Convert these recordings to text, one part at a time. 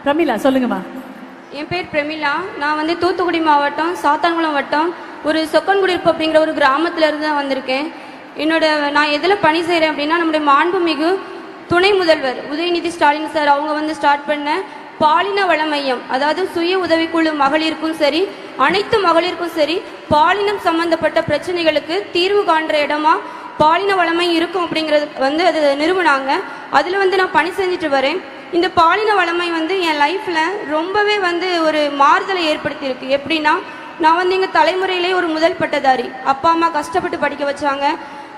பிரமிளா சொல்லுங்கம்மா. என் பேர் பிரமிளா. நான் வந்து தூத்துக்குடி மாவட்டம் சாத்தான்குளம் வட்டம் ஒரு சொக்கன்குடியிருப்பு அப்படிங்கிற ஒரு கிராமத்துல இருந்து தான் வந்திருக்கேன். நான் எதில் பணி செய்கிறேன் அப்படின்னா, நம்முடைய மாண்புமிகு துணை முதல்வர் உதயநிதி ஸ்டாலின் சார் அவங்க வந்து ஸ்டார்ட் பண்ண பாலின வள மையம், அதாவது சுய உதவிக்குழு மகளிருக்கும் சரி அனைத்து மகளிருக்கும் சரி பாலினம் சம்பந்தப்பட்ட பிரச்சனைகளுக்கு தீர்வு காண்ற இடமா பாலின வளமை இருக்கும் அப்படிங்கிறது வந்து அது நிறுவனாங்க. அதில் வந்து நான் பணி செஞ்சுட்டு வரேன். இந்த பாலின வளமை வந்து என் லைஃப்பில் ரொம்பவே வந்து ஒரு மாறுதலை ஏற்படுத்தியிருக்கு. எப்படின்னா, நான் வந்து எங்கள் தலைமுறையிலே ஒரு முதல் பட்டதாரி. அப்பா அம்மா கஷ்டப்பட்டு படிக்க வச்சாங்க.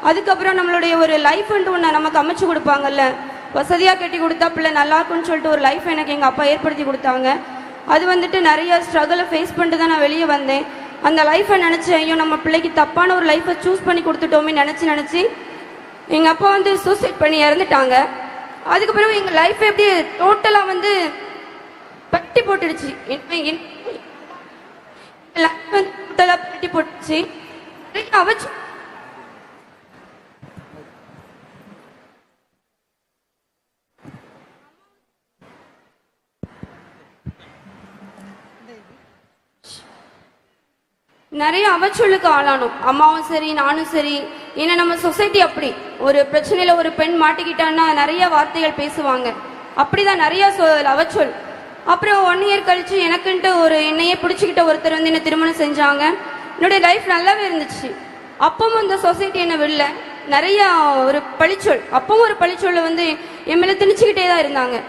அதுக்கப்புறம் நம்மளுடைய ஒரு லைஃப்ன்ட்டு ஒன்று நமக்கு அமைச்சு கொடுப்பாங்கல்ல, வசதியாக கட்டி கொடுத்தா பிள்ளை நல்லா இருக்குன்னு சொல்லிட்டு ஒரு லைஃப் எனக்கு எங்கள் அப்பா ஏற்படுத்தி கொடுத்தாங்க. அது வந்துட்டு நிறைய ஸ்ட்ரகிளை ஃபேஸ் பண்ணிட்டு தான் நான் வெளியே வந்தேன். அந்த லைஃப்பை நினச்சி ஐயோ நம்ம பிள்ளைக்கு தப்பான ஒரு லைஃப்பை சூஸ் பண்ணி கொடுத்துட்டோமே நினச்சி எங்கள் அப்பா வந்து சூசைட் பண்ணி இறந்துட்டாங்க. அதுக்கப்புறம் எங்கள் லைஃப் எப்படி டோட்டலாக வந்து பட்டி போட்டுடுச்சு. லைஃப் வந்து டோட்டலாக பட்டி போட்டுச்சு. அவச்சு நிறைய அவச்சொல்லுக்கு ஆளானோம். அம்மாவும் சரி நானும் சரி. ஏன்னா நம்ம சொசைட்டி அப்படி ஒரு பிரச்சனையில ஒரு பெண் மாட்டிக்கிட்டான்னா நிறைய வார்த்தைகள் பேசுவாங்க. அப்படிதான் நிறைய அவச்சொல். அப்புறம் 1 இயர் கழிச்சு எனக்குன்ட்டு ஒரு என்னையே பிடிச்சிக்கிட்ட ஒருத்தர் வந்து என்ன திருமணம் செஞ்சாங்க. என்னுடைய லைஃப் நல்லாவே இருந்துச்சு. அப்பவும் இந்த சொசைட்டி என்ன விடல. நிறைய ஒரு பழிச்சொல், அப்பவும் ஒரு பழிச்சொல்ல வந்து என் மேல திணிச்சுக்கிட்டே தான் இருந்தாங்க.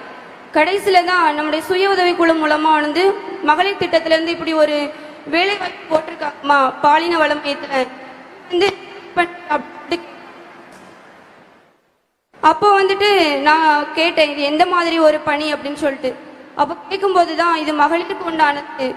கடைசியில தான் நம்முடைய சுய உதவிக்குழு மூலமா வந்து மகளிர் திட்டத்துல இருந்து இப்படி ஒரு வேலை வாய்ப்பு போட்டிருக்காங்கம்மா பாலின வளமையத்துல வந்து. அப்போ வந்துட்டு நான் கேட்டேன் இது எந்த மாதிரி ஒரு பணி அப்படின்னு சொல்லிட்டு. அப்போ கேட்கும்போது தான் இது மகளிருக்கு உண்டானது.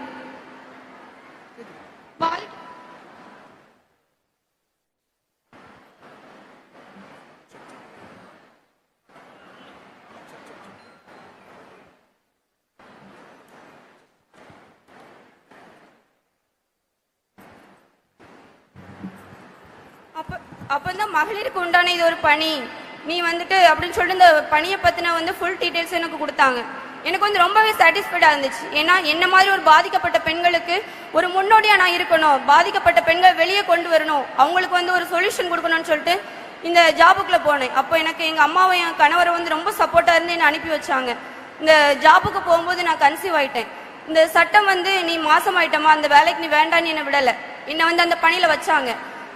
அப்பதான் மகளிருக்கு உண்டான இது ஒரு பணி நீ வந்துட்டு அப்படின்னு சொல்லிட்டு இந்த பணியை பத்தின வந்து ஃபுல் டீடைல்ஸ் எனக்கு கொடுத்தாங்க. எனக்கு வந்து ரொம்பவே சாட்டிஸ்ஃபைடா இருந்துச்சு. ஏன்னா என்ன மாதிரி ஒரு பாதிக்கப்பட்ட பெண்களுக்கு ஒரு முன்னோடியா நான் இருக்கணும், பாதிக்கப்பட்ட பெண்கள் வெளியே கொண்டு வரணும், அவங்களுக்கு வந்து ஒரு சொல்யூஷன் கொடுக்கணும்னு சொல்லிட்டு இந்த ஜாபுக்குள்ள போனேன். அப்போ எனக்கு எங்க அம்மாவும் என் கணவரை வந்து ரொம்ப சப்போர்ட்டா இருந்து என்ன அனுப்பி வச்சாங்க. இந்த ஜாபுக்கு போகும்போது நான் கன்சீவ் ஆயிட்டேன். இந்த சட்டம் வந்து நீ மாசம் ஆயிட்டமா அந்த வேலைக்கு நீ வேண்டான்னு என்ன விடலை. என்னை வந்து அந்த பணியில வச்சாங்க.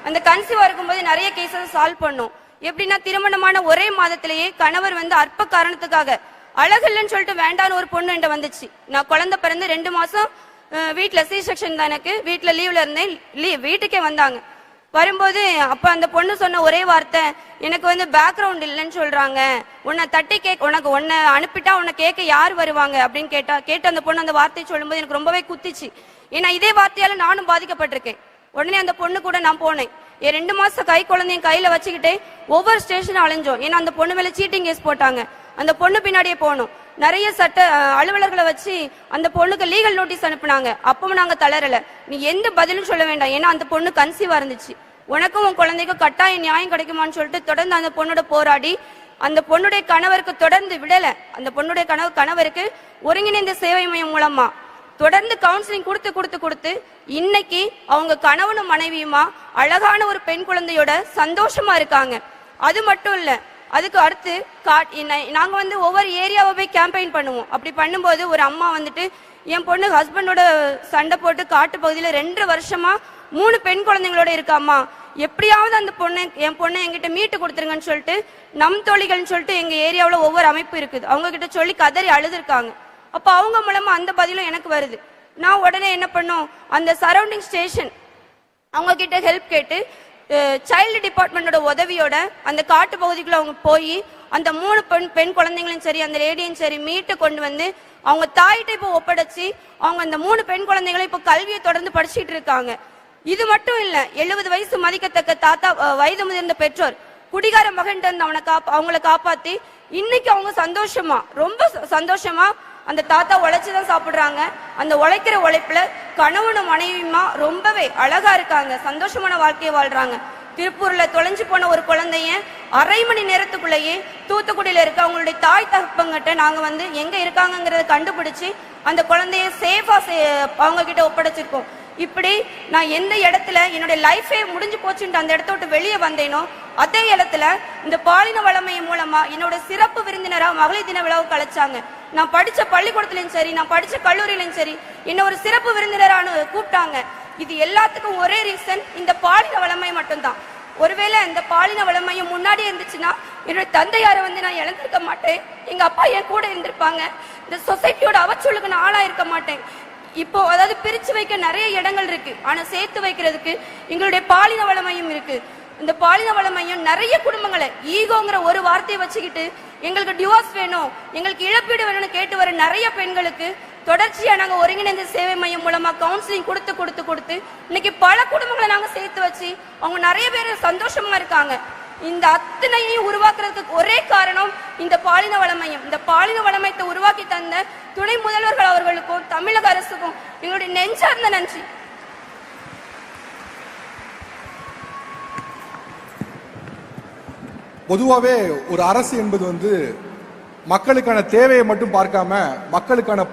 அந்த கன்சீவா இருக்கும்போது நிறைய கேசஸ் சால்வ் பண்ணும். எப்படின்னா, திருமணமான ஒரே மாதத்திலேயே கணவர் வந்து அற்ப காரணத்துக்காக அழகில்லன்னு சொல்லிட்டு வேண்டான்னு ஒரு பொண்ணு என்கிட்ட வந்துச்சு. நான் குழந்தை பிறந்து 2 மாசம் வீட்டுல சி செக்ஷன் தான், எனக்கு வீட்டுல லீவ்ல இருந்தேன். வீட்டுக்கே வந்தாங்க. வரும்போது அப்ப அந்த பொண்ணு சொன்ன ஒரே வார்த்தை, எனக்கு வந்து பேக்ரவுண்ட் இல்லைன்னு சொல்றாங்க, உன்னை தட்டி உனக்கு உன்னை அனுப்பிட்டா உன்னை கேட்க யார் வருவாங்க அப்படின்னு கேட்டு அந்த பொண்ணு அந்த வார்த்தையை சொல்லும்போது எனக்கு ரொம்பவே குத்திச்சு. ஏன்னா இதே வார்த்தையால நானும் பாதிக்கப்பட்டிருக்கேன். உடனே அந்த பொண்ணு கூட நான் போனேன். 2 மாசம் கை குழந்தைய கையில வச்சுக்கிட்டே ஒவ்வொரு ஸ்டேஷன் அலைஞ்சோம். ஏன்னா அந்த பொண்ணு மேல சீட்டிங் கேஸ் போட்டாங்க. அந்த பொண்ணு பின்னாடியே போனோம். நிறைய சட்ட அலுவலர்களை வச்சு அந்த பொண்ணுக்கு லீகல் நோட்டீஸ் அனுப்புனாங்க. அப்பவும் நாங்க தளரல. நீ எந்த பதிலும் சொல்ல வேண்டாம், ஏன்னா அந்த பொண்ணு கன்சீவா இருந்துச்சு, உனக்கும் உன் குழந்தைக்கும் கட்டாய நியாயம் கிடைக்குமான்னு சொல்லிட்டு தொடர்ந்து அந்த பொண்ணோட போராடி அந்த பொண்ணுடைய கணவருக்கு தொடர்ந்து விடல. அந்த பொண்ணுடைய கணவருக்கு ஒருங்கிணைந்த சேவை மையம் மூலமா தொடர்ந்து கவுன்சிலிங் கொடுத்து இன்னைக்கு அவங்க கணவனும் மனைவியுமா அழகான ஒரு பெண் குழந்தையோட சந்தோஷமா இருக்காங்க. அது மட்டும் இல்ல, அதுக்கு அடுத்து நாங்க வந்து ஒவ்வொரு ஏரியாவை போய் கேம்பெயின் பண்ணுவோம். அப்படி பண்ணும்போது ஒரு அம்மா வந்துட்டு என் பொண்ணு ஹஸ்பண்டோட சண்டை போட்டு காட்டு பகுதியில 2 வருஷமா 3 பெண் குழந்தைங்களோட இருக்காம்மா, எப்படியாவது அந்த என் பொண்ணை என்கிட்ட மீட்டு கொடுத்துருங்கன்னு சொல்லிட்டு நம் தோழிகள்னு சொல்லிட்டு எங்க ஏரியாவில் ஒவ்வொரு அமைப்பு இருக்குது, அவங்க கிட்ட சொல்லி கதறி அழுதுருக்காங்க. அப்ப அவங்க மூலமா அந்த பதிலும் எனக்கு வருது. நான் உடனே என்ன பண்ணோம், அந்த சரௌண்டிங் ஸ்டேஷன் அவங்க கிட்ட ஹெல்ப் கேட்டு சைல்டு டிபார்ட்மெண்டோட உதவியோட அந்த காட்டு பகுதிக்குள்ள அவங்க போய் அந்த 3 பெண் குழந்தைங்களையும் சரி அந்த லேடியும் சரி மீட்டு கொண்டு வந்து அவங்க தாயிட்ட இப்போ ஒப்படைச்சு அவங்க அந்த 3 பெண் குழந்தைங்களும் இப்போ கல்வியை தொடர்ந்து படிச்சுட்டு இருக்காங்க. இது மட்டும் இல்ல, 70 வயசு மதிக்கத்தக்க தாத்தா வயது முதிர்ந்த பெற்றோர் குடிகார மகன் அவங்களை காப்பாத்தி இன்னைக்கு அவங்க சந்தோஷமா ரொம்ப சந்தோஷமா அந்த தாத்தா உழைச்சுதான் சாப்பிடுறாங்க. அந்த உழைக்கிற உழைப்புல கணவனும் மனைவியுமா ரொம்பவே அழகா இருக்காங்க, சந்தோஷமான வாழ்க்கையை வாழ்றாங்க. திருப்பூர்ல தொலைஞ்சு போன ஒரு குழந்தைய அரை மணி நேரத்துக்குள்ளேயே தூத்துக்குடியில இருக்க அவங்களுடைய தாய் தகப்பங்கிட்ட நாங்க வந்து எங்க இருக்காங்கிறத கண்டுபிடிச்சு அந்த குழந்தைய சேஃபா அவங்க கிட்ட ஒப்படைச்சிருக்கோம். இப்படி நான் எந்த இடத்துல என்னுடைய லைஃபே முடிஞ்சு போச்சுட்டு அந்த இடத்த விட்டு வெளியே வந்தேனோ அதே இடத்துல இந்த பாலின வளமை மூலமா என்னோட சிறப்பு விருந்தினரா மகளிர் தின விழாவை கலைச்சாங்க. நான் படிச்ச பள்ளிக்கூடத்துலயும் சரி, நான் படிச்ச கல்லூரியிலும் சரி, என்ன ஒரு சிறப்பு விருந்தினரானு கூப்பிட்டாங்க. இது எல்லாத்துக்கும் ஒரே ரீசன், இந்த பாலின வளமை மட்டும்தான். ஒருவேளை இந்த பாலின வளமையும் முன்னாடி இருந்துச்சுன்னா என்னோட தந்தையாரை வந்து நான் இழந்திருக்க மாட்டேன், எங்க அப்பா என் கூட இருந்திருப்பாங்க, இந்த சொசைட்டியோட அவச்சொல்லுக்கு நான் ஆளா இருக்க மாட்டேன். இப்போ அதாவது பிரிச்சு வைக்க நிறைய இடங்கள் இருக்கு, ஆனா சேர்த்து வைக்கிறதுக்கு எங்களுடைய பாலின வளமையும் இருக்கு. இந்த பாலின வளமையும் நிறைய குடும்பங்களை ஈகோங்கிற ஒரு வார்த்தையை வச்சுக்கிட்டு எங்களுக்கு டிவோர்ஸ் வேணும், எங்களுக்கு இழப்பீடு வேணும்னு கேட்டு வர நிறைய பெண்களுக்கு தொடர்ச்சியா நாங்க ஒருங்கிணைந்த சேவை மையம் மூலமா கவுன்சிலிங் கொடுத்து இன்னைக்கு பல குடும்பங்களை நாங்க சேர்த்து வச்சு அவங்க நிறைய பேர் சந்தோஷமா இருக்காங்க. இந்த அத்தனையும் உருவாக்குறதுக்கு ஒரே காரணம் இந்த பாலின வளமையும். இந்த பாலின வளமையத்தை உருவாக்கி தந்த துணை முதல்வர்கள் அவர்களுக்கும் தமிழக அரசுக்கும் எங்களுடைய நெஞ்சார்ந்த நன்றி. பொதுவாகவே ஒரு அரசு என்பது மக்களுக்கான தேவையை மட்டும் பார்க்காம மக்களுக்கான